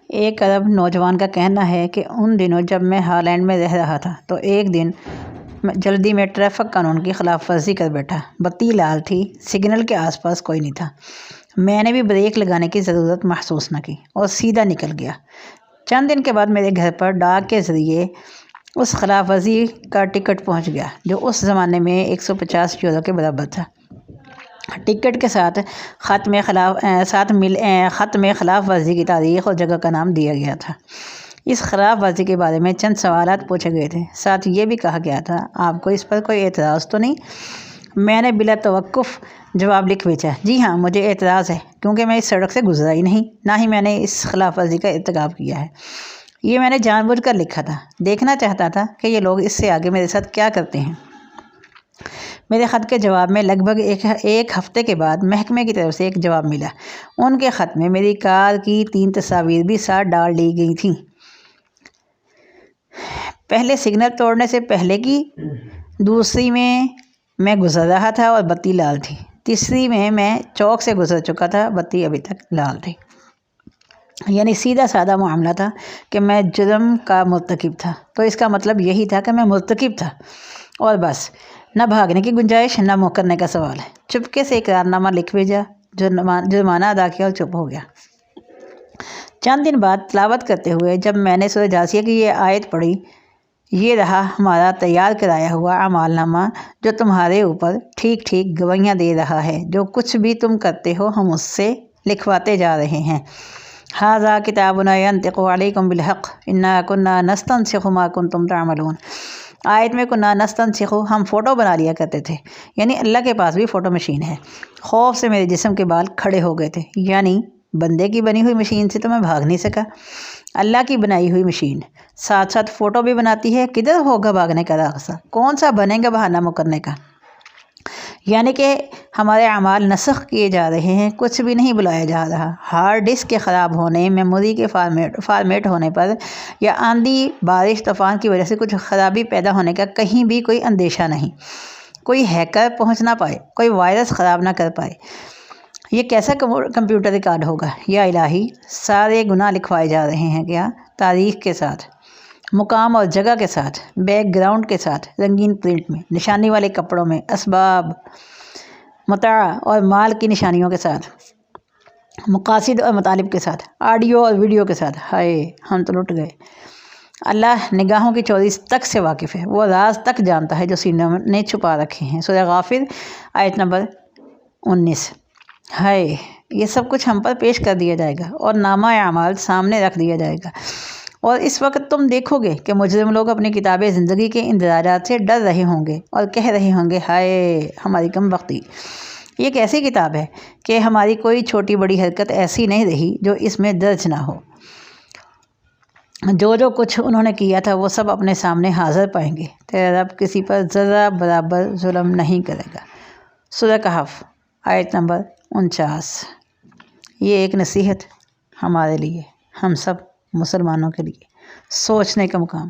ایک عرب نوجوان کا کہنا ہے کہ ان دنوں جب میں ہالینڈ میں رہ رہا تھا تو ایک دن جلدی میں ٹریفک قانون کی خلاف ورزی کر بیٹھا۔ بتی لال تھی، سگنل کے آس پاس کوئی نہیں تھا۔ میں نے بھی بریک لگانے کی ضرورت محسوس نہ کی اور سیدھا نکل گیا۔ چند دن کے بعد میرے گھر پر ڈاک کے ذریعے اس خلاف ورزی کا ٹکٹ پہنچ گیا جو اس زمانے میں 150 یورو کے برابر تھا۔ ٹکٹ کے ساتھ خط میں خلاف ورزی کی تاریخ اور جگہ کا نام دیا گیا تھا۔ اس خلاف ورزی کے بارے میں چند سوالات پوچھے گئے تھے، ساتھ یہ بھی کہا گیا تھا آپ کو اس پر کوئی اعتراض تو نہیں؟ میں نے بلا توقف جواب لکھ بھیجا، جی ہاں مجھے اعتراض ہے کیونکہ میں اس سڑک سے گزرا ہی نہیں، نہ ہی میں نے اس خلاف ورزی کا ارتکاب کیا ہے۔ یہ میں نے جان بوجھ کر لکھا تھا، دیکھنا چاہتا تھا کہ یہ لوگ اس سے آگے میرے ساتھ کیا کرتے ہیں۔ میرے خط کے جواب میں لگ بھگ ایک ہفتے کے بعد محکمے کی طرف سے ایک جواب ملا۔ ان کے خط میں میری کار کی 3 تصاویر بھی ساتھ ڈال دی گئی تھیں۔ پہلے سگنل توڑنے سے پہلے کی، دوسری میں گزر رہا تھا اور بتی لال تھی، تیسری میں چوک سے گزر چکا تھا، بتی ابھی تک لال تھی۔ یعنی سیدھا سادہ معاملہ تھا کہ میں جرم کا مرتکب تھا، تو اس کا مطلب یہی تھا کہ میں مرتکب تھا اور بس، نہ بھاگنے کی گنجائش نہ مکرنے کا سوال ہے۔ چپکے سے اقرار نامہ لکھ بھیجا، جرمانہ ادا کیا اور چپ ہو گیا۔ چند دن بعد تلاوت کرتے ہوئے جب میں نے سورہ جاثیہ کی یہ آیت پڑھی، یہ رہا ہمارا تیار کرایا ہوا اعمال نامہ جو تمہارے اوپر ٹھیک ٹھیک گواہیاں دے رہا ہے، جو کچھ بھی تم کرتے ہو ہم اس سے لکھواتے جا رہے ہیں۔ ھذا کتابنا ینطق علیکم بالحق انا کنا نستنسخ ما کنتم تعملون۔ آیت میں کنا نستنسخ، ہم فوٹو بنا لیا کرتے تھے، یعنی اللہ کے پاس بھی فوٹو مشین ہے۔ خوف سے میرے جسم کے بال کھڑے ہو گئے تھے، یعنی بندے کی بنی ہوئی مشین سے تو میں بھاگ نہیں سکا، اللہ کی بنائی ہوئی مشین ساتھ ساتھ فوٹو بھی بناتی ہے، کدھر ہوگا بھاگنے کا راستہ، کون سا بنے گا بہانہ مکرنے کا؟ یعنی کہ ہمارے اعمال نسخ کیے جا رہے ہیں، کچھ بھی نہیں بلایا جا رہا۔ ہارڈ ڈسک کے خراب ہونے، میموری کے فارمیٹ ہونے پر یا آندھی بارش طوفان کی وجہ سے کچھ خرابی پیدا ہونے کا کہیں بھی کوئی اندیشہ نہیں، کوئی ہیکر پہنچ نہ پائے، کوئی وائرس خراب نہ کر پائے۔ یہ کیسا کمپیوٹر ریکارڈ ہوگا؟ یا الہی، سارے گناہ لکھوائے جا رہے ہیں کیا؟ تاریخ کے ساتھ، مقام اور جگہ کے ساتھ، بیک گراؤنڈ کے ساتھ، رنگین پرنٹ میں، نشانی والے کپڑوں میں، اسباب، متاع اور مال کی نشانیوں کے ساتھ، مقاصد اور مطالب کے ساتھ، آڈیو اور ویڈیو کے ساتھ۔ ہائے ہم تو لٹ گئے۔ اللہ نگاہوں کی چوری تک سے واقف ہے، وہ راز تک جانتا ہے جو سینوں نے چھپا رکھے ہیں۔ سورہ غافر آیت نمبر 19۔ ہائے، یہ سب کچھ ہم پر پیش کر دیا جائے گا اور نامہ اعمال سامنے رکھ دیا جائے گا، اور اس وقت تم دیکھو گے کہ مجرم لوگ اپنی کتاب زندگی کے اندراجات سے ڈر رہے ہوں گے اور کہہ رہے ہوں گے ہائے ہماری کم بختی۔ یہ ایک ایسی کتاب ہے کہ ہماری کوئی چھوٹی بڑی حرکت ایسی نہیں رہی جو اس میں درج نہ ہو۔ جو کچھ انہوں نے کیا تھا وہ سب اپنے سامنے حاضر پائیں گے۔ تیرا رب کسی پر ذرہ برابر ظلم نہیں کرے گا۔ سورہ کہف آیت نمبر 49۔ یہ ایک نصیحت ہمارے لیے، ہم سب مسلمانوں کے لیے، سوچنے کا مقام۔